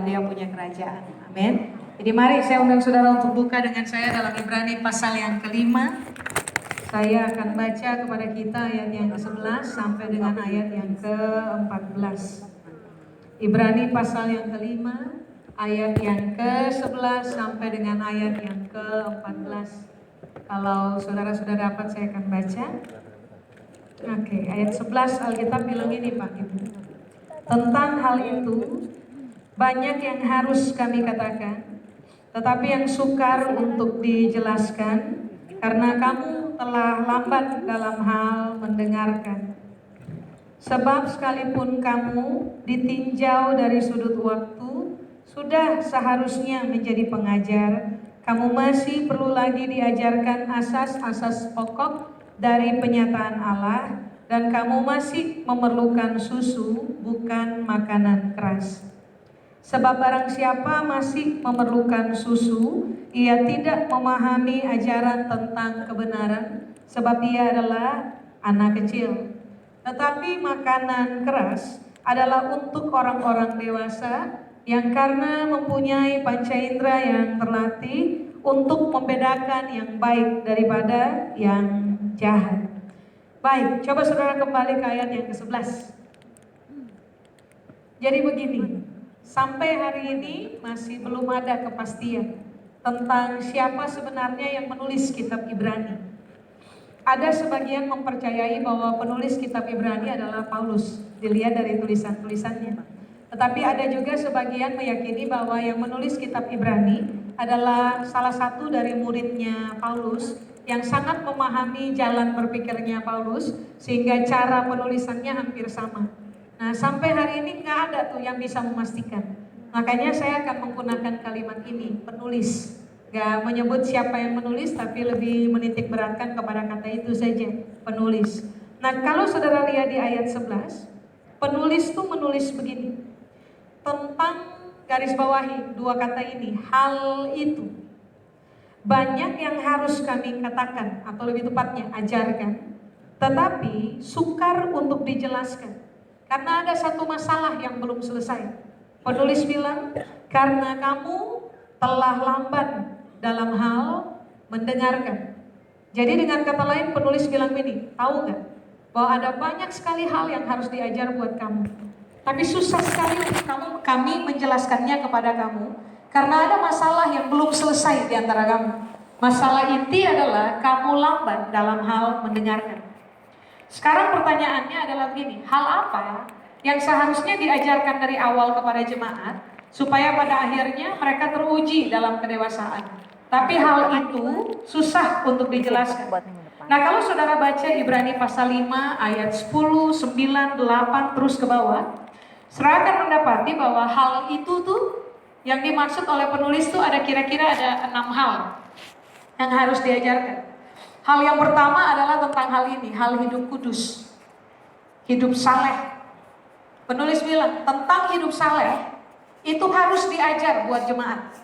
Dia punya kerajaan. Amin. Jadi mari saya undang saudara untuk buka dengan saya dalam Ibrani pasal yang kelima. Saya akan baca kepada kita ayat yang ke-11 sampai dengan ayat yang ke-14. Ibrani pasal yang kelima, ayat yang ke-11 sampai dengan ayat yang ke-14. Kalau saudara-saudara dapat saya akan baca. Oke, ayat 11 Alkitab bilang ini Pak Ibu. Tentang hal itu, banyak yang harus kami katakan, tetapi yang sukar untuk dijelaskan, karena kamu telah lambat dalam hal mendengarkan. Sebab sekalipun kamu ditinjau dari sudut waktu, sudah seharusnya menjadi pengajar, kamu masih perlu lagi diajarkan asas-asas pokok dari penyataan Allah, dan kamu masih memerlukan susu, bukan makanan keras. Sebab barang siapa masih memerlukan susu, ia tidak memahami ajaran tentang kebenaran, sebab ia adalah anak kecil. Tetapi makanan keras adalah untuk orang-orang dewasa yang karena mempunyai panca indera yang terlatih untuk membedakan yang baik daripada yang jahat. Baik, coba saudara kembali ke ayat yang ke-11. Jadi begini, sampai hari ini masih belum ada kepastian tentang siapa sebenarnya yang menulis kitab Ibrani. Ada sebagian mempercayai bahwa penulis kitab Ibrani adalah Paulus, dilihat dari tulisan-tulisannya. Tetapi ada juga sebagian meyakini bahwa yang menulis kitab Ibrani adalah salah satu dari muridnya Paulus yang sangat memahami jalan berpikirnya Paulus, sehingga cara penulisannya hampir sama. Nah, sampai hari ini nggak ada tuh yang bisa memastikan. Makanya saya akan menggunakan kalimat ini, penulis. Gak menyebut siapa yang menulis, tapi lebih menitik beratkan kepada kata itu saja, penulis. Nah, kalau saudara lihat di ayat 11, penulis tuh menulis begini, tentang garis bawahi dua kata ini, hal itu. Banyak yang harus kami katakan, atau lebih tepatnya ajarkan, tetapi sukar untuk dijelaskan. Karena ada satu masalah yang belum selesai. Penulis bilang, karena kamu telah lambat dalam hal mendengarkan. Jadi dengan kata lain penulis bilang ini, tahu nggak bahwa ada banyak sekali hal yang harus diajar buat kamu, tapi susah sekali untuk kami menjelaskannya kepada kamu, karena ada masalah yang belum selesai di antara kamu. Masalah inti adalah kamu lambat dalam hal mendengarkan. Sekarang pertanyaannya adalah begini, hal apa yang seharusnya diajarkan dari awal kepada jemaat supaya pada akhirnya mereka teruji dalam kedewasaan? Tapi hal itu susah untuk dijelaskan. Nah, kalau saudara baca Ibrani pasal 5 ayat 10, 9, 8 terus ke bawah, saudara akan mendapati bahwa hal itu tuh yang dimaksud oleh penulis tuh ada kira-kira ada 6 hal yang harus diajarkan. Hal yang pertama adalah tentang hal ini, hal hidup kudus, hidup saleh. Penulis bilang tentang hidup saleh itu harus diajar buat jemaat.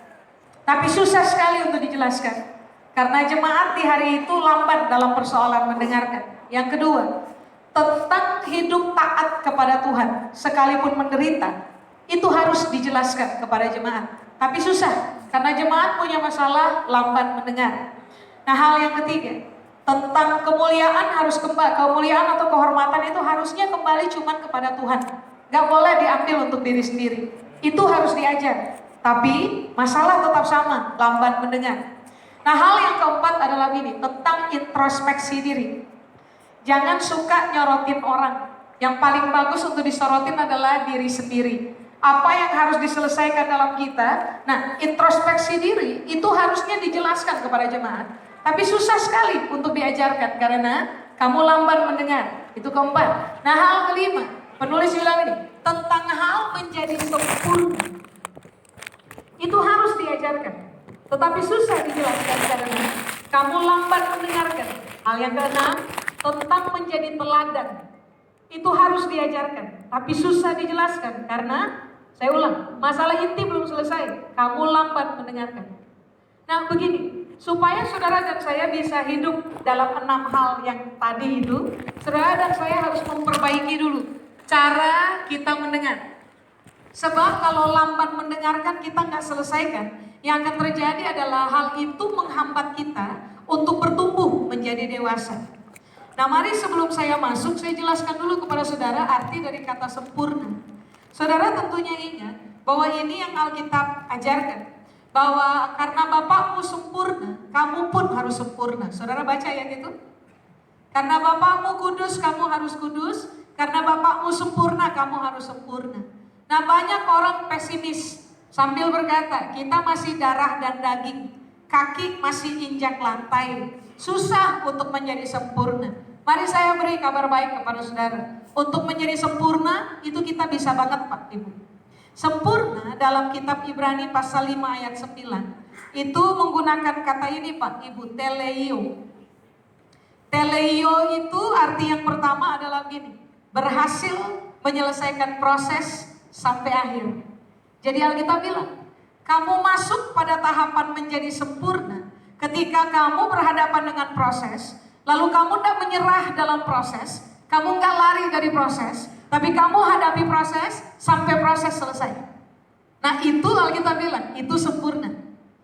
Tapi susah sekali untuk dijelaskan, karena jemaat di hari itu lambat dalam persoalan mendengarkan. Yang kedua, tentang hidup taat kepada Tuhan sekalipun menderita, itu harus dijelaskan kepada jemaat. Tapi susah, karena jemaat punya masalah lambat mendengar. Nah, hal yang ketiga, tentang kemuliaan harus kembali, kemuliaan atau kehormatan itu harusnya kembali cuma kepada Tuhan. Gak boleh diambil untuk diri sendiri. Itu harus diajar. Tapi masalah tetap sama, lambat mendengar. Nah, hal yang keempat adalah ini, tentang introspeksi diri. Jangan suka nyorotin orang. Yang paling bagus untuk disorotin adalah diri sendiri. Apa yang harus diselesaikan dalam kita? Nah, introspeksi diri itu harusnya dijelaskan kepada jemaat. Tapi susah sekali untuk diajarkan karena kamu lambat mendengar. Itu keempat. Nah, hal kelima, penulis bilang ini, tentang hal menjadi sempurna. Itu harus diajarkan. Tetapi susah dijelaskan karena kamu lambat mendengarkan. Hal yang keenam, tentang menjadi teladan. Itu harus diajarkan. Tapi susah dijelaskan karena, saya ulang, masalah inti belum selesai. Kamu lambat mendengarkan. Nah, begini, supaya saudara dan saya bisa hidup dalam 6 hal yang tadi itu, saudara dan saya harus memperbaiki dulu cara kita mendengar. Sebab kalau lamban mendengarkan kita nggak selesaikan, yang akan terjadi adalah hal itu menghambat kita untuk bertumbuh menjadi dewasa. Nah, mari sebelum saya masuk, saya jelaskan dulu kepada saudara arti dari kata sempurna. Saudara tentunya ingat bahwa ini yang Alkitab ajarkan. Bahwa karena Bapakmu sempurna, kamu pun harus sempurna. Saudara baca ayat itu? Karena Bapakmu kudus, kamu harus kudus. Karena Bapakmu sempurna, kamu harus sempurna. Nah, banyak orang pesimis sambil berkata, kita masih darah dan daging, kaki masih injak lantai, susah untuk menjadi sempurna. Mari saya beri kabar baik kepada saudara. Untuk menjadi sempurna, itu kita bisa banget Pak Ibu. Sempurna dalam kitab Ibrani pasal 5 ayat 9, itu menggunakan kata ini Pak Ibu, teleio. Teleio itu arti yang pertama adalah begini, berhasil menyelesaikan proses sampai akhir. Jadi Alkitab bilang, kamu masuk pada tahapan menjadi sempurna ketika kamu berhadapan dengan proses, lalu kamu tidak menyerah dalam proses, kamu nggak lari dari proses, tapi kamu hadapi proses sampai proses selesai. Nah itu Alkitab bilang, itu sempurna.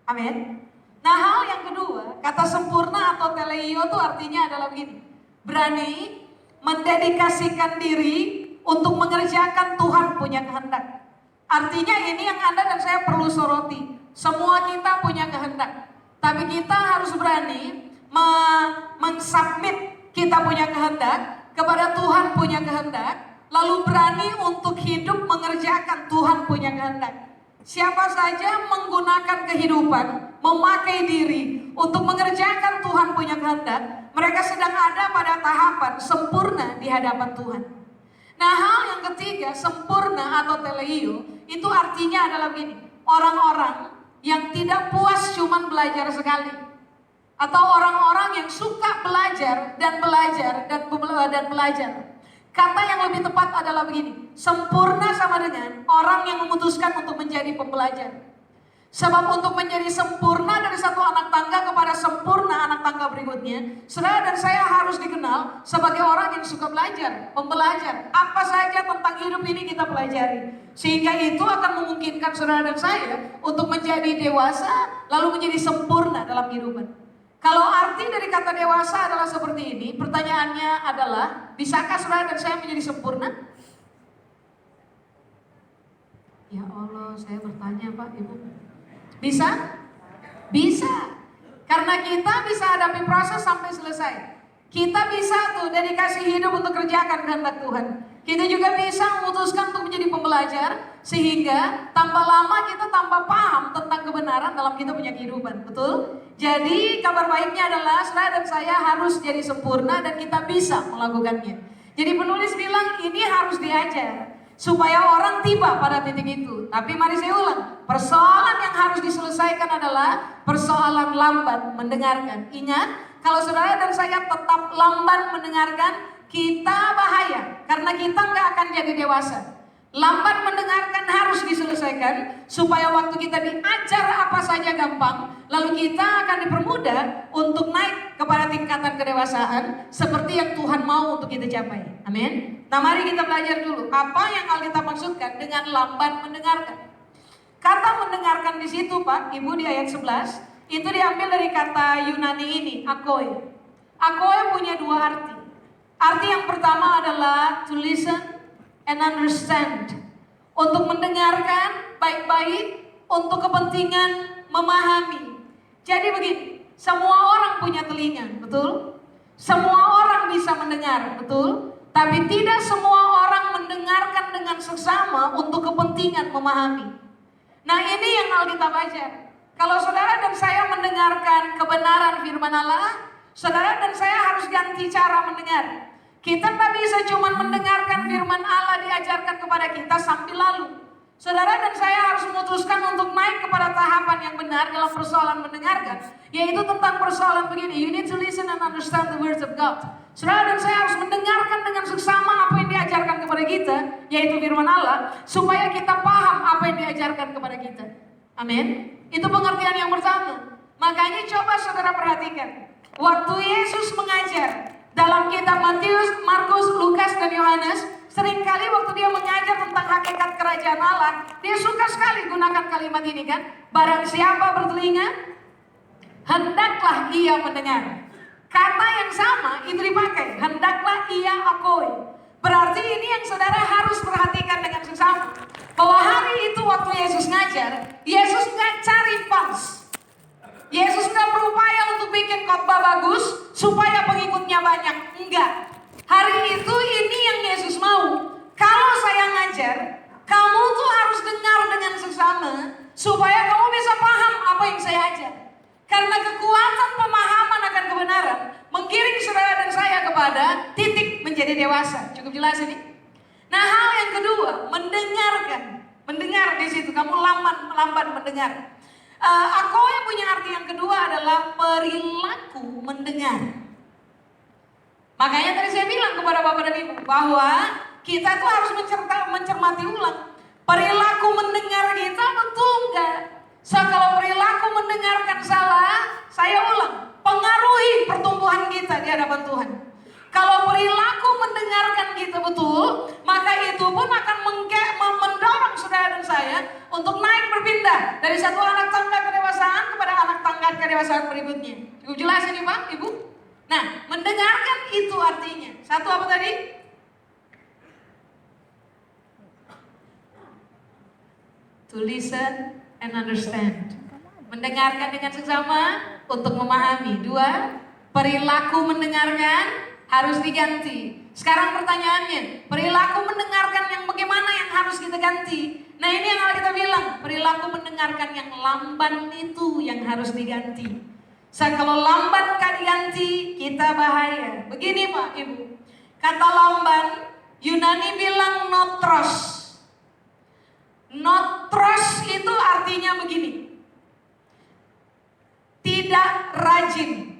Amin. Nah hal yang kedua, kata sempurna atau teleio itu artinya adalah begini, berani mendedikasikan diri untuk mengerjakan Tuhan punya kehendak. Artinya ini yang Anda dan saya perlu soroti. Semua kita punya kehendak, tapi kita harus berani mensubmit kita punya kehendak kepada Tuhan punya kehendak, lalu berani untuk hidup mengerjakan Tuhan punya kehendak. Siapa saja menggunakan kehidupan, memakai diri untuk mengerjakan Tuhan punya kehendak, mereka sedang ada pada tahapan sempurna di hadapan Tuhan. Nah hal yang ketiga, sempurna atau teleio, itu artinya adalah begini, orang-orang yang tidak puas cuman belajar sekali, atau orang-orang yang suka belajar dan belajar dan belajar. Kata yang lebih tepat adalah begini, sempurna sama dengan orang yang memutuskan untuk menjadi pembelajar. Sebab untuk menjadi sempurna dari satu anak tangga kepada sempurna anak tangga berikutnya, saudara dan saya harus dikenal sebagai orang yang suka belajar, pembelajar. Apa saja tentang hidup ini kita pelajari. Sehingga itu akan memungkinkan saudara dan saya untuk menjadi dewasa, lalu menjadi sempurna dalam kehidupan. Kalau arti dari kata dewasa adalah seperti ini, pertanyaannya adalah, bisakah saudara dan saya menjadi sempurna? Ya Allah, saya bertanya Pak, Ibu. Bisa? Bisa. Karena kita bisa hadapi proses sampai selesai. Kita bisa tuh dedikasi hidup untuk kerjakan kehendak Tuhan. Kita juga bisa memutuskan untuk menjadi pembelajar, sehingga tambah lama kita tambah paham tentang kebenaran dalam kita punya kehidupan. Betul? Jadi kabar baiknya adalah saudara dan saya harus jadi sempurna dan kita bisa melakukannya. Jadi penulis bilang ini harus diajar supaya orang tiba pada titik itu. Tapi mari saya ulang, persoalan yang harus diselesaikan adalah persoalan lambat mendengarkan. Ingat, kalau saudara dan saya tetap lambat mendengarkan, kita bahaya karena kita nggak akan jadi dewasa. Lambat mendengarkan harus diselesaikan supaya waktu kita diajar apa saja gampang, lalu kita akan dipermudah untuk naik kepada tingkatan kedewasaan seperti yang Tuhan mau untuk kita capai. Amin. Nah mari kita belajar dulu apa yang Alkitab maksudkan dengan lambat mendengarkan. Kata mendengarkan di situ Pak, Ibu di ayat 11 itu diambil dari kata Yunani ini, akoi. Akoi punya dua arti. Arti yang pertama adalah to listen and understand. Untuk mendengarkan baik-baik, untuk kepentingan memahami. Jadi begini, semua orang punya telinga, betul? Semua orang bisa mendengar, betul? Tapi tidak semua orang mendengarkan dengan seksama untuk kepentingan memahami. Nah ini yang Alkitab ajar. Kalau saudara dan saya mendengarkan kebenaran firman Allah, saudara dan saya harus ganti cara mendengar. Kita tak bisa cuma mendengarkan firman Allah diajarkan kepada kita sambil lalu. Saudara dan saya harus memutuskan untuk naik kepada tahapan yang benar dalam persoalan mendengarkan, yaitu tentang persoalan begini, you need to listen and understand the words of God. Saudara dan saya harus mendengarkan dengan seksama apa yang diajarkan kepada kita, yaitu firman Allah, supaya kita paham apa yang diajarkan kepada kita. Amin. Itu pengertian yang pertama. Makanya coba saudara perhatikan, waktu Yesus mengajar dalam kitab Matius, Markus, Lukas, dan Yohanes, Seringkali waktu dia mengajar tentang hakikat kerajaan Allah, dia suka sekali gunakan kalimat ini kan. Barang siapa bertelinga, hendaklah ia mendengar. Kata yang sama itu dipakai, hendaklah ia akui. Berarti ini yang saudara harus perhatikan dengan sesama. Bahwa hari itu waktu Yesus ngajar, Yesus nggak cari fans. Yesus nggak berupaya untuk bikin khotbah bagus supaya pengikutnya banyak. Enggak. Hari itu ini yang Yesus mau. Kalau saya ngajar, kamu tuh harus dengar dengan sesama supaya kamu bisa paham apa yang saya ajar. Karena kekuatan pemahaman akan kebenaran menggiring saudara dan saya kepada titik menjadi dewasa. Cukup jelas ini? Nah, hal yang kedua, mendengarkan. Mendengar di situ, kamu lamban mendengar. Aku yang punya arti yang kedua adalah perilaku mendengar. Makanya tadi saya bilang kepada Bapak dan Ibu bahwa kita tuh harus mencermati ulang. Perilaku mendengar kita betul enggak? So, kalau perilaku mendengarkan salah, saya ulang, pengaruhi pertumbuhan kita di hadapan Tuhan. Kalau perilaku mendengarkan kita betul, maka itu pun akan mendorong saudara dan saya untuk naik berpindah dari satu anak tangga kedewasaan kepada anak tangga kedewasaan berikutnya. Cukup jelas ini Pak, Ibu? Nah, mendengarkan itu artinya, satu apa tadi? To listen and understand. Mendengarkan dengan sesama untuk memahami. Dua, perilaku mendengarkan harus diganti. Sekarang pertanyaannya, perilaku mendengarkan yang bagaimana yang harus kita ganti? Nah, ini yang kita bilang, perilaku mendengarkan yang lamban itu yang harus diganti. Kalau lamban gak diganti, kita bahaya. Begini Pak, Ibu, kata lamban, Yunani bilang notros. Notros itu artinya begini, tidak rajin,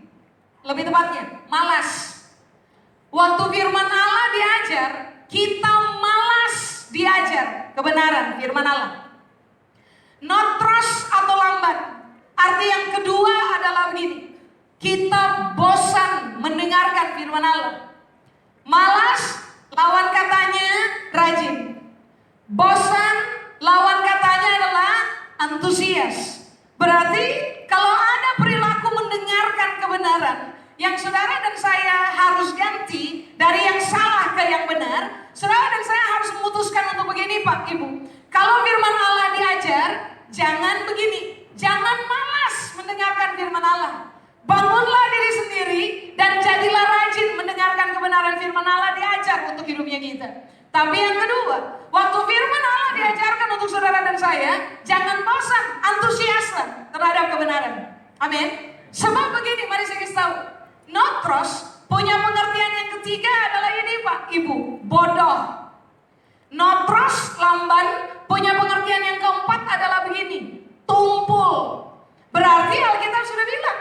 lebih tepatnya malas. Waktu firman Allah diajar, kita malas diajar kebenaran firman Allah. Notros atau lamban. Arti yang kedua adalah begini, kita bosan mendengarkan firman Allah. Malas, lawan katanya rajin. Bosan, lawan katanya adalah antusias. Berarti kalau ada perilaku mendengarkan kebenaran yang saudara dan saya harus ganti dari yang salah ke yang benar, saudara dan saya harus memutuskan untuk begini Pak Ibu. Kalau firman Allah diajar, jangan begini, jangan malas mendengarkan firman Allah. Bangunlah diri sendiri dan jadilah rajin mendengarkan kebenaran firman Allah diajar untuk hidupnya kita. Tapi yang kedua, waktu firman Allah diajarkan untuk saudara dan saya, jangan bosan, antusiaslah terhadap kebenaran. Amin. Sebab begini, mari saya kasih tahu. Notros punya pengertian yang ketiga adalah ini Pak Ibu, bodoh. Notros, lamban, punya pengertian yang keempat adalah begini, tumpul. Berarti Alkitab sudah bilang,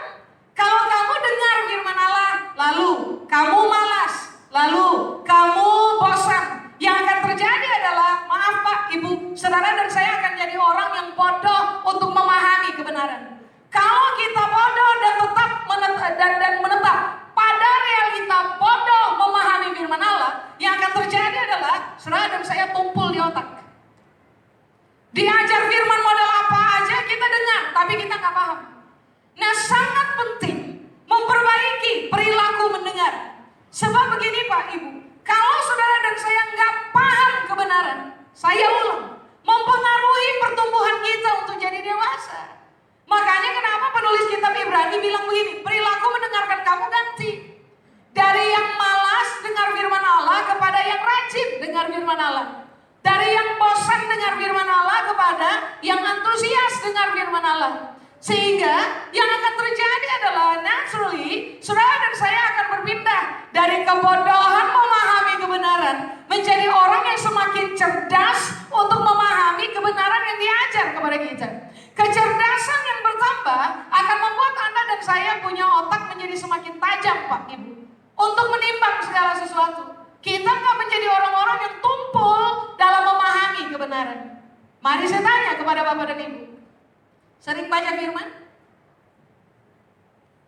kalau kamu dengar firman Allah, lalu kamu malas, lalu kamu bosan, yang akan terjadi adalah, maaf Pak Ibu, saudara dan saya akan jadi orang yang bodoh untuk memahami kebenaran. Kalau kita bodoh dan tetap menetap pada realita bodoh memahami firman Allah, yang akan terjadi adalah saudara dan saya tumpul di otak. Diajar firman model apa aja kita dengar, tapi kita nggak paham. Nah, sangat penting memperbaiki perilaku mendengar. Sebab begini Pak Ibu, kalau saudara dan saya nggak paham kebenaran, saya ulang, mempengaruhi pertumbuhan kita untuk jadi dewasa. Makanya kenapa penulis kitab Ibrani bilang begini, perilaku mendengarkan kamu ganti. Dari yang malas dengar firman Allah kepada yang rajin dengar firman Allah. Dari yang bosan dengar firman Allah kepada yang antusias dengar firman Allah. Sehingga yang akan terjadi adalah naturally, saudara dan saya akan berpindah dari kebodohan memahami kebenaran menjadi orang yang semakin cerdas untuk memahami kebenaran yang diajar kepada kita. Kecerdasan yang bertambah akan membuat Anda dan saya punya otak menjadi semakin tajam Pak Ibu, untuk menimbang segala sesuatu. Kita nggak menjadi orang-orang yang tumpul dalam memahami kebenaran. Mari saya tanya kepada Bapak dan Ibu, sering baca firman?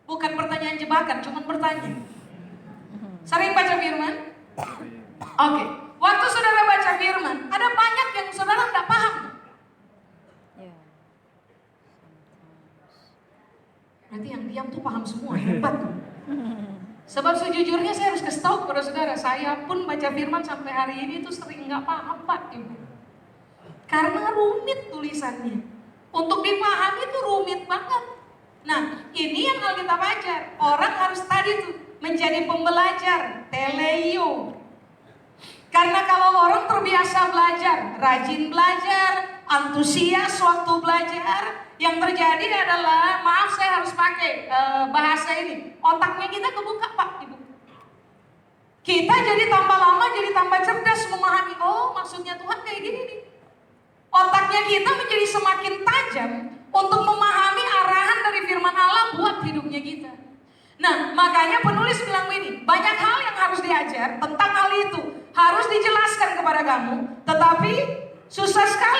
Bukan pertanyaan jebakan, cuma bertanya. Sering baca firman? Oke. Waktu saudara baca firman, ada banyak yang saudara tidak paham. Berarti yang diam tuh paham semua, hebat. Sebab sejujurnya saya harus kasih tahu kepada saudara, saya pun baca firman sampai hari ini tuh sering nggak paham Pak Ibu. Karena rumit tulisannya. Untuk dipahami itu rumit banget. Nah, ini yang Alkitab ajar. Orang harus tadi tuh menjadi pembelajar, teleio. Karena kalau orang terbiasa belajar, rajin belajar, antusias waktu belajar, yang terjadi adalah, maaf saya harus pakai bahasa ini, otaknya kita kebuka Pak Ibu. Kita jadi tambah lama, jadi tambah cerdas memahami, oh maksudnya Tuhan kayak gini nih. Otaknya kita menjadi semakin tajam untuk memahami arahan dari firman Allah buat hidupnya kita. Nah, makanya penulis bilang ini, banyak hal yang harus diajar tentang hal itu, harus dijelaskan kepada kamu, tetapi susah sekali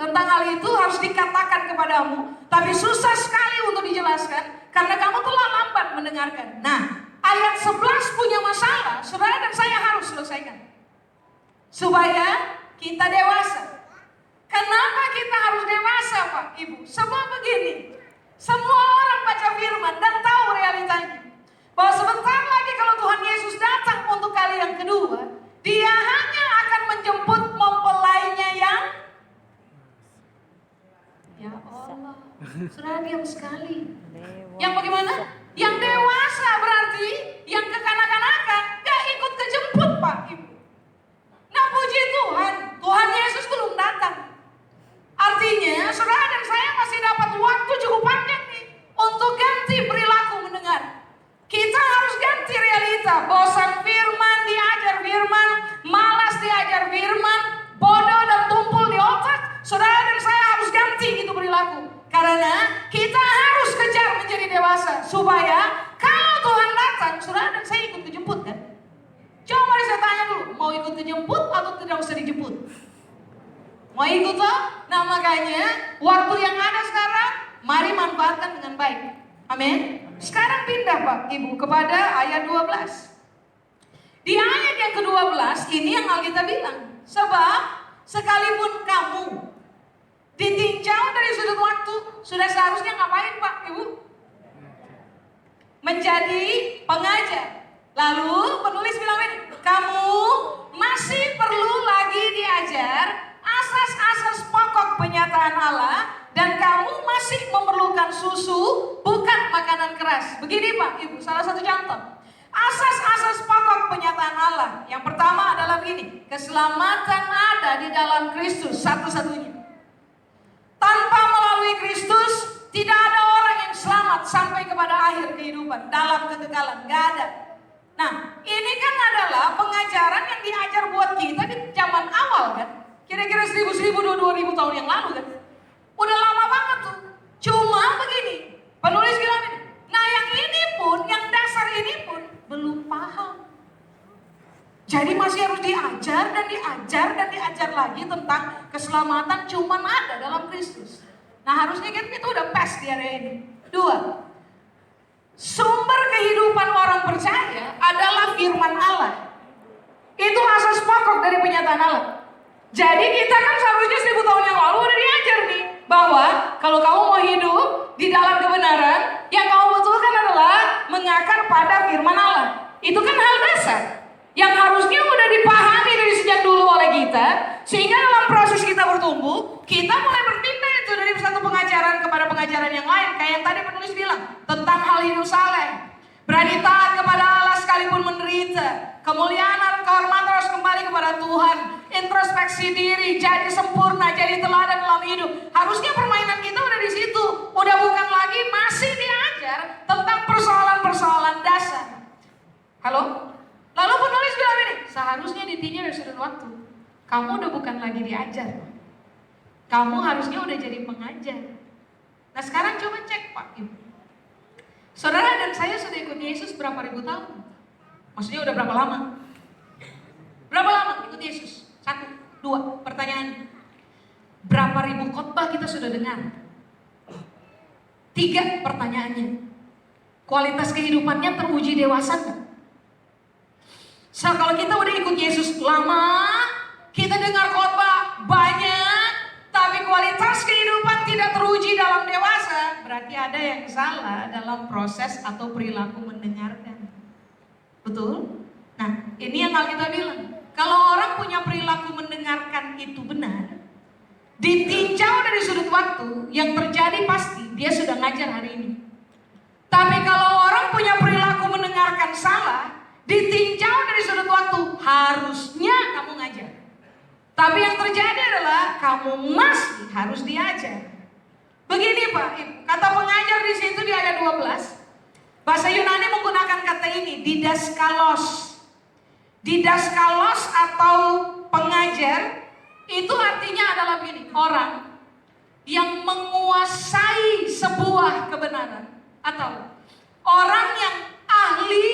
tentang hal itu harus dikatakan kepadamu, tapi susah sekali untuk dijelaskan karena kamu telah lambat mendengarkan. Nah, ayat 11 punya masalah, saudara dan saya harus selesaikan supaya kita dewasa. Kenapa kita harus dewasa Pak Ibu? Sebab begini, semua orang baca firman dan tahu realitanya bahwa sebentar lagi kalau Tuhan Yesus datang untuk kali yang kedua, Dia hanya akan menjemput mempelainya yang ya Allah, sudah diam sekali. Yang bagaimana? Yang dewasa, berarti yang kekanak-kanakan gak ikut kejemput Pak Ibu. Nah puji Tuhan, Tuhan Yesus belum datang. Artinya saudara dan saya masih dapat waktu cukup panjang nih untuk ganti perilaku mendengar. Kita harus ganti realita, bosan firman, diajar firman, malas diajar firman, bodoh dan tumpul di otak. Saudara dan saya harus ganti itu perilaku. Karena kita harus kejar menjadi dewasa supaya kalau Tuhan datang, saudara dan saya ikut dijemput kan? Coba mari saya tanya dulu, mau ikut dijemput atau tidak usah dijemput? Mau ikut toh? Nah makanya waktu yang ada sekarang, mari manfaatkan dengan baik. Amin. Sekarang pindah Pak Ibu kepada ayat 12. Di ayat yang ke-12 ini yang Alkitab bilang, sebab sekalipun kamu ditinjau dari sudut waktu, sudah seharusnya ngapain Pak Ibu? Menjadi pengajar. Lalu penulis bilang ini, kamu masih perlu lagi diajar asas-asas pokok penyataan Allah, dan kamu masih memerlukan susu, bukan makanan keras. Begini Pak Ibu, salah satu contoh asas-asas pokok penyataan Allah. Yang pertama adalah begini, keselamatan ada di dalam Kristus satu-satunya. Tanpa melalui Kristus tidak ada orang yang selamat sampai kepada akhir kehidupan dalam kekekalan, gak ada. Nah ini kan adalah pengajaran yang diajar buat kita di zaman awal kan, kira-kira 1000, 2000 tahun yang lalu kan. Udah lama banget tuh. Cuma begini, penulis bilang ini, nah yang ini pun, yang dasar ini pun belum paham. Jadi masih harus diajar dan diajar dan diajar lagi tentang keselamatan cuman ada dalam Kristus. Nah harusnya kita udah pas di area ini. 2, sumber kehidupan orang percaya adalah firman Allah. Itu asas pokok dari penyataan Allah. Jadi kita kan seharusnya 1000 tahun yang lalu udah diajar nih, bahwa kalau kamu mau hidup di dalam kebenaran, yang kamu butuhkan adalah mengakar pada firman Allah. Itu kan hal dasar yang harusnya udah dipahami dari sejak dulu oleh kita, sehingga dalam proses kita bertumbuh, kita mulai berpindah itu dari satu pengajaran kepada pengajaran yang lain. Kayak yang tadi penulis bilang tentang hal hidup saleh, berani taat kepada Allah sekalipun menderita, kemuliaan dan kehormatan harus kembali kepada Tuhan, introspeksi diri, jadi sempurna, jadi teladan dalam hidup. Harusnya permainan kita udah di situ, udah bukan lagi masih diajar tentang persoalan-persoalan dasar. Halo? Lalu penulis bilang ini, seharusnya ditinjau dari sudut waktu. Kamu udah bukan lagi diajar, kamu harusnya udah jadi pengajar. Nah sekarang coba cek Pak Ibu, saudara dan saya sudah ikut Yesus berapa ribu tahun? Maksudnya udah berapa lama? Berapa lama ikut Yesus? 1, 2, pertanyaan. Berapa ribu khotbah kita sudah dengar? 3, pertanyaannya. Kualitas kehidupannya teruji dewasa nggak? So, kalau kita udah ikut Yesus lama, kita dengar khotbah banyak, tapi kualitas kehidupan tidak teruji dalam dewasa, berarti ada yang salah dalam proses atau perilaku mendengarkan. Betul? Nah, ini yang Alkitab bilang. Kalau orang punya perilaku mendengarkan itu benar, ditinjau dari sudut waktu, yang terjadi pasti dia sudah ngajar hari ini. Tapi kalau orang punya perilaku mendengarkan salah, ditinjau dari sudut waktu, harusnya kamu ngajar. Tapi yang terjadi adalah kamu masih harus diajar. Begini Pak Ibu, kata pengajar di situ di ayat 12, bahasa Yunani menggunakan kata ini, didaskalos. Didaskalos atau pengajar, itu artinya adalah begini, orang yang menguasai sebuah kebenaran, atau orang yang ahli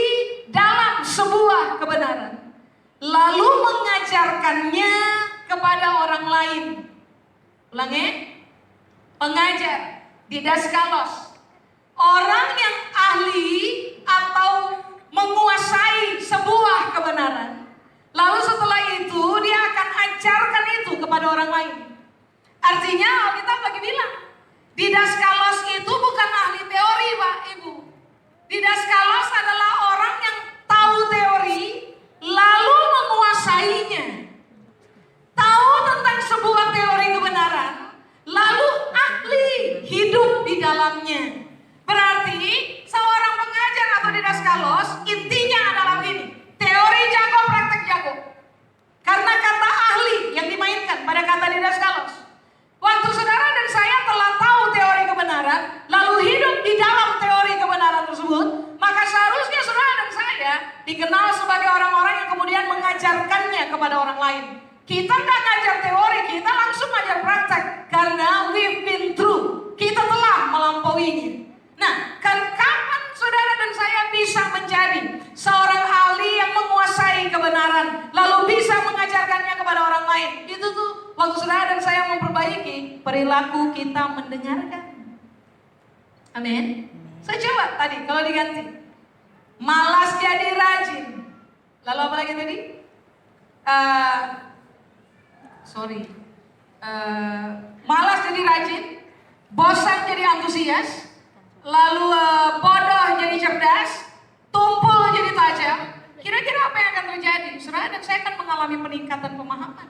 dalam sebuah kebenaran, lalu mengajarkannya kepada orang lain. Ulangi, pengajar, didaskalos, orang yang ahli atau menguasai sebuah kebenaran, lalu setelah itu dia akan ajarkan itu kepada orang lain. Artinya Alkitab lagi bilang, didaskalos itu bukan ahli teori Pak Ibu. Didaskalos adalah orang yang tahu teori lalu menguasainya. Tahu tentang sebuah teori kebenaran lalu ahli hidup di dalamnya. Berarti seorang pengajar atau didaskalos intinya adalah begini, teori jago, praktek jago. Karena kata ahli yang dimainkan pada kata didaskalos. Waktu saudara dan saya telah tahu teori kebenaran, lalu hidup di dalam teori kebenaran tersebut, maka seharusnya saudara dan saya dikenal sebagai orang-orang yang kemudian mengajarkannya kepada orang lain. Kita nggak ngajar teori, kita langsung ngajar praktek. Karena we've been through, kita telah melampauinya. Nah, kapan saudara dan saya bisa menjadi seorang ahli yang menguasai kebenaran, lalu bisa mengajarkannya kepada orang lain? Itu tuh waktu saudara dan saya memperbaiki perilaku kita mendengarkan. Amin. Saya coba tadi kalau diganti, malas jadi rajin. Lalu apa lagi tadi? Malas jadi rajin, bosan jadi antusias, lalu bodoh jadi cerdas, tumpul jadi tajam. Kira-kira apa yang akan terjadi? Saudara dan saya akan mengalami peningkatan pemahaman.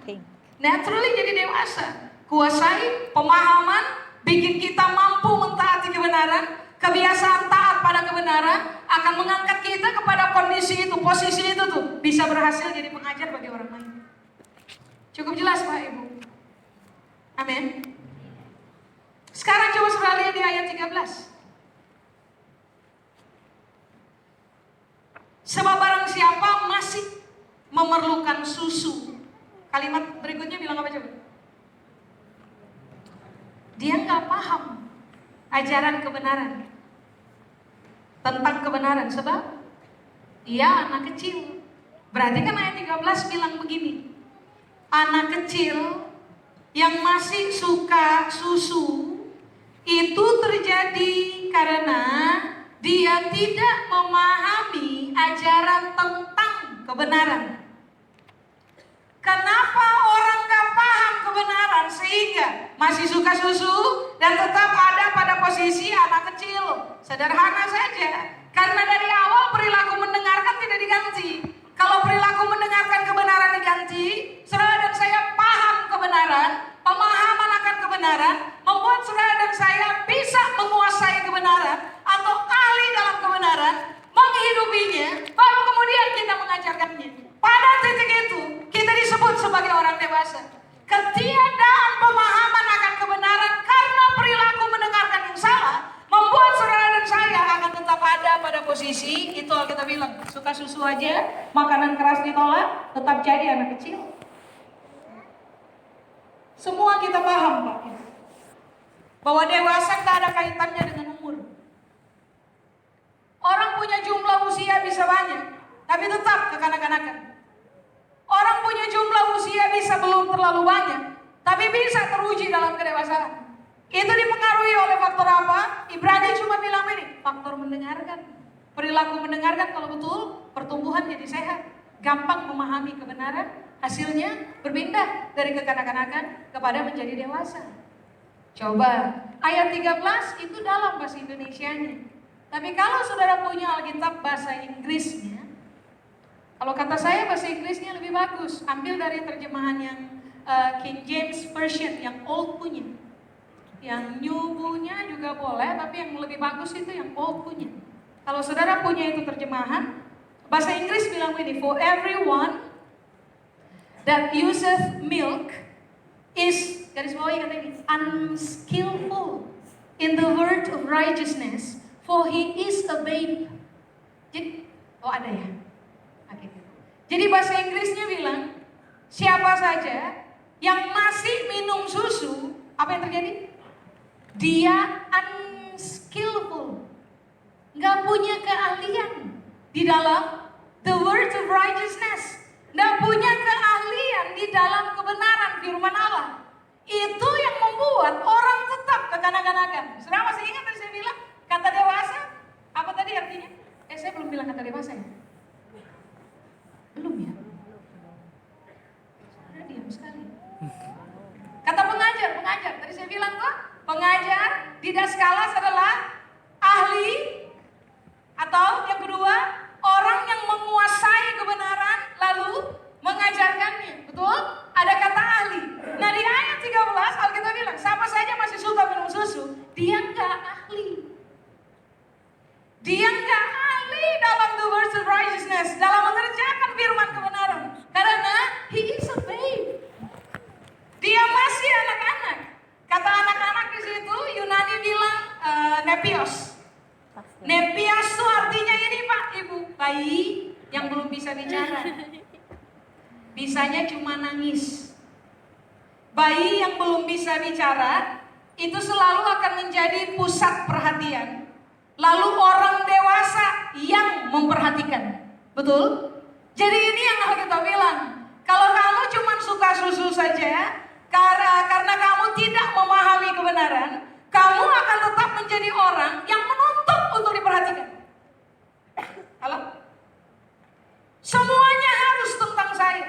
Naturally jadi dewasa. Kuasai pemahaman, bikin kita mampu mentaati kebenaran. Kebiasaan taat pada kebenaran akan mengangkat kita kepada kondisi itu, posisi itu tuh, bisa berhasil jadi pengajar bagi orang lain. Cukup jelas Pak Ibu? Amin. Sekarang coba saudara lihat di ayat 13. Sebab barang siapa masih memerlukan susu. Kalimat berikutnya bilang apa coba? Dia nggak paham ajaran kebenaran, tentang kebenaran, sebab ia anak kecil. Berarti kan ayat 13 bilang begini, anak kecil yang masih suka susu itu terjadi karena dia tidak memahami ajaran tentang kebenaran. Kenapa orang gak paham kebenaran sehingga masih suka susu dan tetap ada pada posisi anak kecil? Sederhana saja, karena dari awal perilaku mendengarkan tidak diganti. Kalau perilaku mendengarkan kebenaran diganti, saudara dan saya paham kebenaran, pemahaman akan kebenaran, membuat saudara dan saya bisa menguasai kebenaran atau ahli dalam kebenaran, menghidupinya, baru kemudian kita mengajarkannya. Pada titik itu, kita disebut sebagai orang dewasa. Ketiadaan pemahaman akan kebenaran karena perilaku mendengarkan yang salah, membuat saudara dan saya akan tetap ada pada posisi itu. Kita bilang, suka susu aja, makanan keras ditolak, tetap jadi anak kecil. Semua kita paham Pak, bahwa dewasa tak ada kaitannya dengan umur. Orang punya jumlah usia bisa banyak, tapi tetap kekanak-kanakan. Orang punya jumlah usia bisa belum terlalu banyak, tapi bisa teruji dalam kedewasaan. Itu dipengaruhi oleh faktor apa? Ibrani cuma bilang ini, faktor mendengarkan. Perilaku mendengarkan kalau betul, pertumbuhan jadi sehat. gampang memahami kebenaran, hasilnya berpindah dari kekanak-kanakan kepada menjadi dewasa. Coba, ayat 13 itu dalam bahasa Indonesianya. Tapi kalau saudara punya Alkitab bahasa Inggrisnya, kalau kata saya bahasa Inggrisnya lebih bagus. Ambil dari terjemahan yang King James Version, yang old punya. Yang new punya juga boleh, tapi yang lebih bagus itu yang old punya. Kalau saudara punya itu terjemahan, bahasa Inggris bilang begini, for everyone that useth milk is, garis bawahi kata ini, unskillful in the word of righteousness, for he is a babe. Jadi, ada ya? Oke. Jadi bahasa Inggrisnya bilang, siapa saja yang masih minum susu, apa yang terjadi? Dia unskillful, nggak punya keahlian di dalam the word of righteousness, nggak punya keahlian di dalam kebenaran firman Allah. Itu yang membuat orang tetap kekanak-kanakan. Saudara masih ingat tadi saya bilang kata dewasa? Apa tadi artinya? Saya belum bilang kata dewasa ya? Belum ya? Saudara diam sekali. Kata pengajar. Tadi saya bilang kok, pengajar, didaskalas adalah ahli, atau yang kedua, orang yang menguasai kebenaran lalu mengajarkannya. Betul? Ada kata ahli. Nah di ayat 13 Alkitab bilang, siapa saja masih suka minum susu, dia nggak ahli. Dia nggak ahli dalam the words of righteousness, dalam mengerjakan firman kebenaran. Karena he is a babe. Dia masih anak-anak. Kata anak-anak di situ Yunani bilang nepios. Nepios itu artinya ini Pak, Ibu, bayi yang belum bisa bicara. Bisanya cuma nangis. Bayi yang belum bisa bicara itu selalu akan menjadi pusat perhatian. Lalu orang dewasa yang memperhatikan. Betul? Jadi ini yang Alkitab bilang. Kalau kamu cuma suka susu saja, karena kamu tidak memahami kebenaran, kamu akan tetap menjadi orang yang menuntut untuk diperhatikan. Halo? Semuanya harus tentang saya.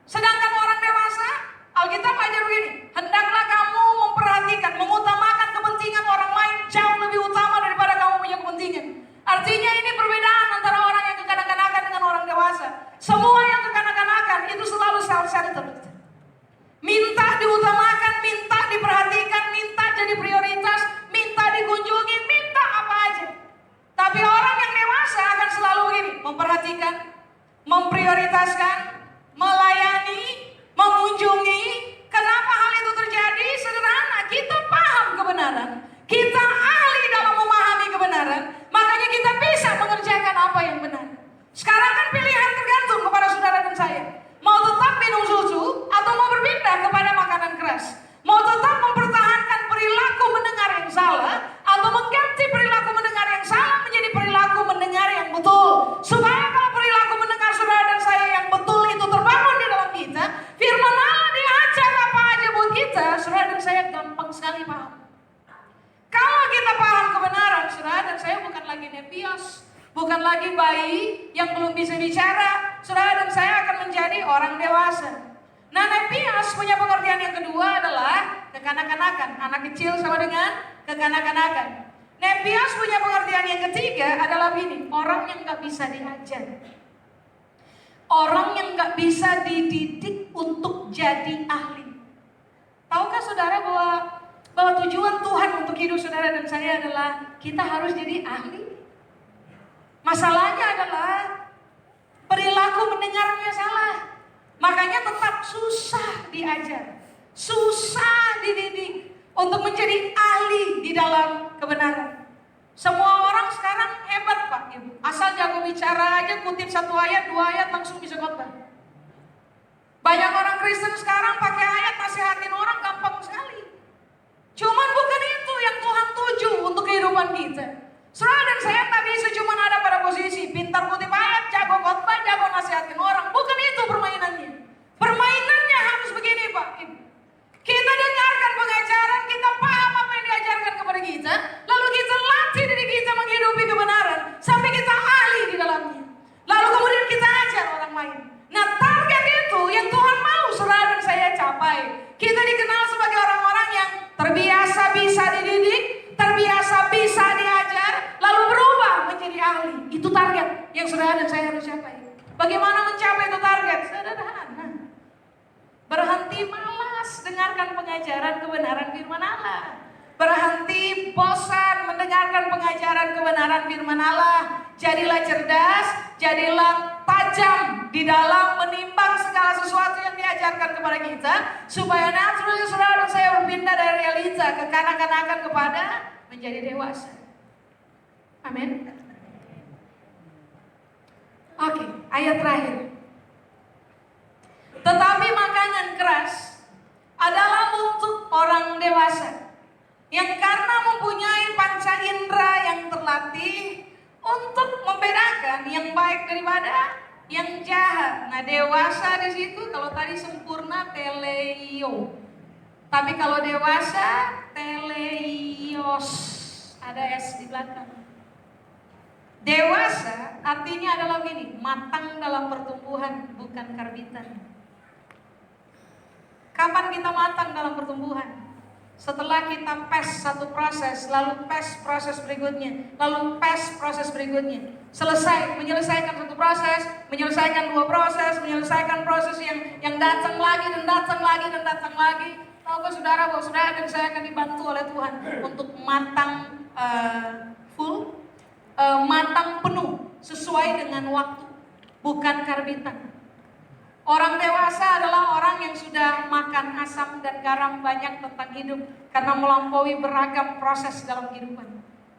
Sedangkan orang dewasa, Alkitab ajar begini, hendaklah kamu memperhatikan, mengutamakan kepentingan orang lain jauh lebih utama daripada kamu punya kepentingan. Artinya ini perbedaan antara orang yang kekanak-kanakan dengan orang dewasa. Semua yang kekanak-kanakan itu selalu self-centered. Minta diutamakan, minta diperhatikan, minta jadi prioritas, minta dikunjungi, minta apa aja. Tapi orang yang dewasa akan selalu begini, memperhatikan, memprioritaskan, melayani, mengunjungi. Kenapa hal itu terjadi? Sederhana, kita paham kebenaran, kita ahli dalam memahami kebenaran, makanya kita bisa mengerjakan apa yang benar. Sekarang kan pilihan tergantung kepada saudara dan saya. Mau tetap minum susu atau mau berpindah kepada makanan keras? Mau tetap mempertahankan perilaku mendengar yang salah atau mengganti perilaku mendengar yang salah menjadi perilaku mendengar yang betul? Supaya kalau perilaku mendengar saudara dan saya yang betul itu terbangun di dalam kita, firman Allah diajar apa aja buat kita, saudara dan saya gampang sekali paham. Kalau kita paham kebenaran, saudara dan saya bukan lagi nepios, bukan lagi bayi yang belum bisa bicara, saudara dan saya akan menjadi orang dewasa. Nah, nepios punya pengertian yang kedua adalah kekanak-kanakan. Anak kecil sama dengan kekanak-kanakan. Nepios punya pengertian yang ketiga adalah ini, orang yang gak bisa diajar. Orang yang gak bisa dididik untuk jadi ahli. Tahukah saudara bahwa tujuan Tuhan untuk hidup saudara dan saya adalah kita harus jadi ahli? Masalahnya adalah perilaku mendengarnya salah. Makanya tetap susah diajar, susah dididik untuk menjadi ahli di dalam kebenaran. Semua orang sekarang hebat Pak Ibu, asal jago bicara aja, kutip 1 ayat 2 ayat langsung bisa khotbah. Banyak orang Kristen sekarang pakai ayat nasihatin orang gampang sekali. Cuman bukan itu yang Tuhan tuju untuk kehidupan kita. Saudara dan saya tak bisa cuma ada pada posisi pintar kutip ayat, jago khotbah, jago nasihatin orang. Bukan itu permainannya. Permainannya harus begini Pak Ibu. Kita dengarkan pengajaran, kita paham apa yang diajarkan kepada kita, lalu kita latih diri kita menghidupi kebenaran sampai kita ahli di dalamnya. Lalu kemudian kita ajar orang lain. Bagaimana mencapai itu target? Sederhana. Berhenti malas dengarkan pengajaran kebenaran firman Allah. Berhenti bosan mendengarkan pengajaran kebenaran firman Allah. Jadilah cerdas, jadilah tajam di dalam menimbang segala sesuatu yang diajarkan kepada kita, supaya nanti saudara saya berpindah dari realita ke kanak-kanakan kepada menjadi dewasa. Amin. Oke, ayat terakhir. Tetapi makanan keras adalah untuk orang dewasa, yang karena mempunyai panca indera yang terlatih untuk membedakan yang baik daripada yang jahat. Nah, dewasa di situ kalau tadi sempurna teleio, tapi kalau dewasa teleios, ada S di belakang. Dewasa artinya adalah begini, matang dalam pertumbuhan, bukan karbitan. Kapan kita matang dalam pertumbuhan? Setelah kita pes satu proses, lalu pes proses berikutnya, lalu pes proses berikutnya. Selesai, menyelesaikan satu proses, menyelesaikan dua proses, menyelesaikan proses yang datang lagi dan datang lagi dan datang lagi. Tahukah saudara bahwa saudara dan saya akan dibantu oleh Tuhan untuk matang full, matang penuh sesuai dengan waktu, bukan karbitan. Orang dewasa adalah orang yang sudah makan asam dan garam banyak tentang hidup karena melampaui beragam proses dalam kehidupan.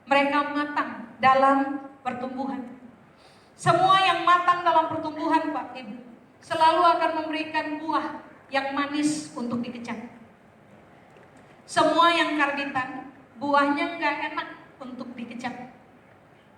Mereka matang dalam pertumbuhan. Semua yang matang dalam pertumbuhan, Pak Ibu, selalu akan memberikan buah yang manis untuk dikecap. Semua yang karbitan, buahnya nggak enak untuk dikecap.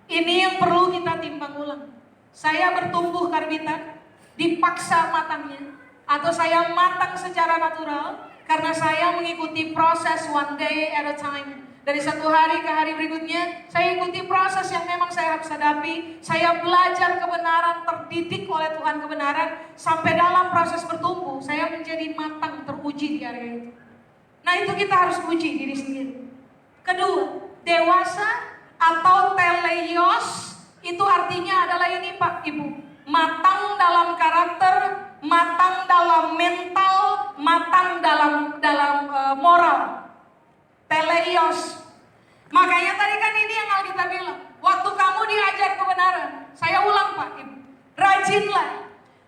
Ini yang perlu kita timbang ulang. Saya bertumbuh karbitan, dipaksa matangnya, atau saya matang secara natural karena saya mengikuti proses one day at a time. Dari satu hari ke hari berikutnya, saya ikuti proses yang memang saya harus hadapi. Saya belajar kebenaran, terdidik oleh Tuhan kebenaran, sampai dalam proses bertumbuh, saya menjadi matang, teruji di area itu. Nah, itu kita harus uji diri sendiri. Kedua, dewasa atau teleios itu artinya adalah ini, Pak Ibu. Matang dalam karakter, matang dalam mental, matang dalam moral. Teleios. Makanya tadi kan ini yang Alkitab bilang, waktu kamu diajar kebenaran, saya ulang Pak Ibu, rajinlah,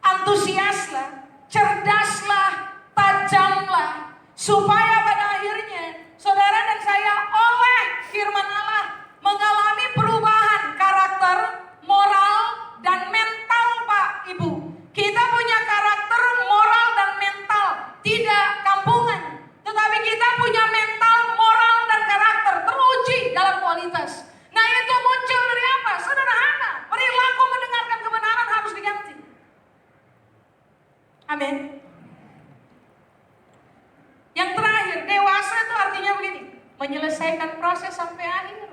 antusiaslah, cerdaslah, tajamlah, supaya pada akhirnya saudara dan saya oleh firman Allah mengalami perubahan karakter, moral, dan mental, Pak Ibu. Kita punya karakter, moral, dan mental, tidak kampungan. Tetapi kita punya mental, moral, dan karakter teruji dalam kualitas. Nah, itu muncul dari apa? Sederhana, perilaku mendengarkan kebenaran harus diganti. Amin. Yang terakhir, dewasa itu artinya begini, menyelesaikan proses sampai akhir.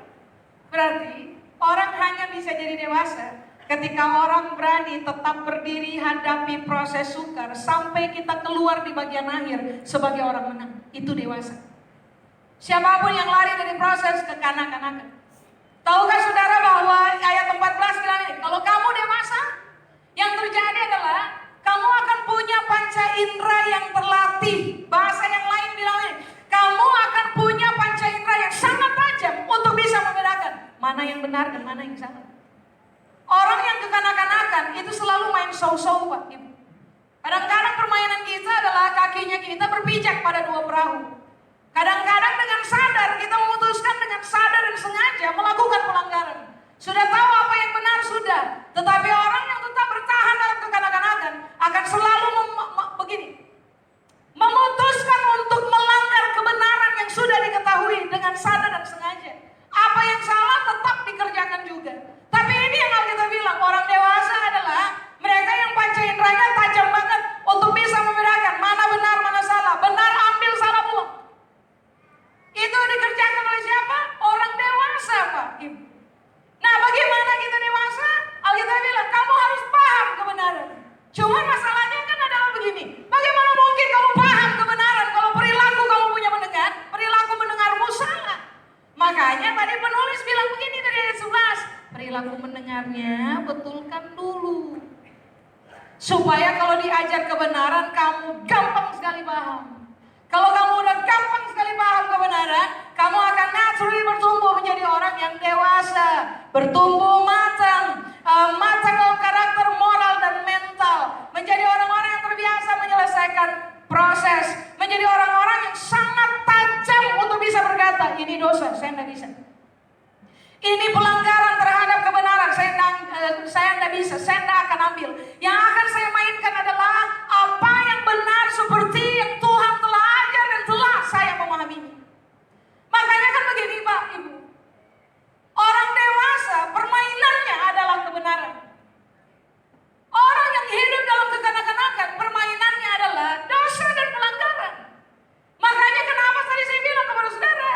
Berarti orang hanya bisa jadi dewasa ketika orang berani tetap berdiri hadapi proses sukar sampai kita keluar di bagian akhir sebagai orang menang. Itu dewasa. Siapapun yang lari dari proses ke kanak-kanakan. Tahukah saudara bahwa ayat 14 bilang ini, kalau kamu dewasa, yang terjadi adalah kamu akan punya panca indera yang terlatih. Bahasa yang lain bilang ini, kamu akan punya panca indera yang sangat tajam untuk bisa membedakan mana yang benar dan mana yang salah. Orang yang kekanak-kanakan itu selalu main show-show, Pak Ibu. Kadang-kadang permainan kita adalah kakinya kita berpijak pada dua perahu. Kadang-kadang dengan sadar kita memutuskan dengan sadar dan sengaja melakukan pelanggaran. Sudah tahu apa yang benar sudah, tetapi orang yang tetap bertahan dalam kekanak-kanakan akan selalu begini, memutuskan untuk melanggar kebenaran yang sudah diketahui dengan sadar dan sengaja. Apa yang salah tetap dikerjakan juga. Tapi ini yang Alkitab bilang, orang dewasa adalah mereka yang panca inderanya tajam banget untuk bisa membedakan mana benar, mana salah. Benar ambil, salah buang. Itu dikerjakan oleh siapa? Orang dewasa, Pak Ibu. Nah, bagaimana kita dewasa? Alkitab bilang, kamu harus paham kebenaran. Cuma masalahnya kan adalah begini, bagaimana mungkin kamu paham kebenaran kalau perilaku kamu punya mendengar, perilaku mendengarmu salah. Makanya tadi penulis bilang begini dari ayat 11, perilaku Supaya kalau diajar kebenaran kamu gampang sekali paham. Kalau kamu udah gampang sekali paham kebenaran, kamu akan naturally bertumbuh menjadi orang yang dewasa, bertumbuh matang, matang dalam karakter moral dan mental, menjadi orang-orang yang terbiasa menyelesaikan proses, menjadi orang-orang yang sangat tajam untuk bisa berkata, ini dosa, saya tidak bisa. Ini pelanggaran terhadap kebenaran, saya tidak bisa, saya tidak akan ambil. Yang akan saya mainkan adalah apa yang benar seperti yang Tuhan telah ajar dan telah saya memahaminya. Makanya kan begini Pak, Ibu. Orang dewasa permainannya adalah kebenaran. Orang yang hidup dalam kekanak-kanakan permainannya adalah dosa dan pelanggaran. Makanya kenapa tadi saya bilang kepada saudara,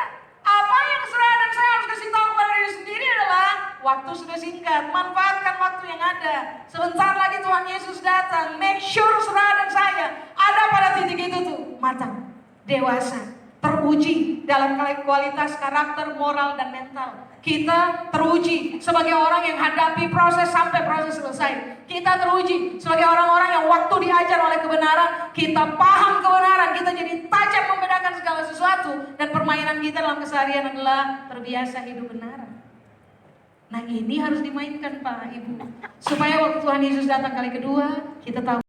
apa yang saudara dan saya harus kasih tahu kepada diri sendiri adalah waktu sudah singkat, manfaatkan waktu yang ada. Sebentar lagi Tuhan Yesus datang. Make sure saudara dan saya ada pada titik itu tuh, matang, dewasa, teruji dalam kualitas karakter, moral dan mental. Kita teruji sebagai orang yang hadapi proses sampai proses selesai. Kita teruji sebagai orang-orang yang waktu diajar oleh kebenaran, kita paham kebenaran, kita jadi tajam membedakan segala sesuatu. Dan permainan kita dalam keseharian adalah terbiasa hidup benar. Nah ini harus dimainkan Pak Ibu, supaya waktu Tuhan Yesus datang kali kedua, kita tahu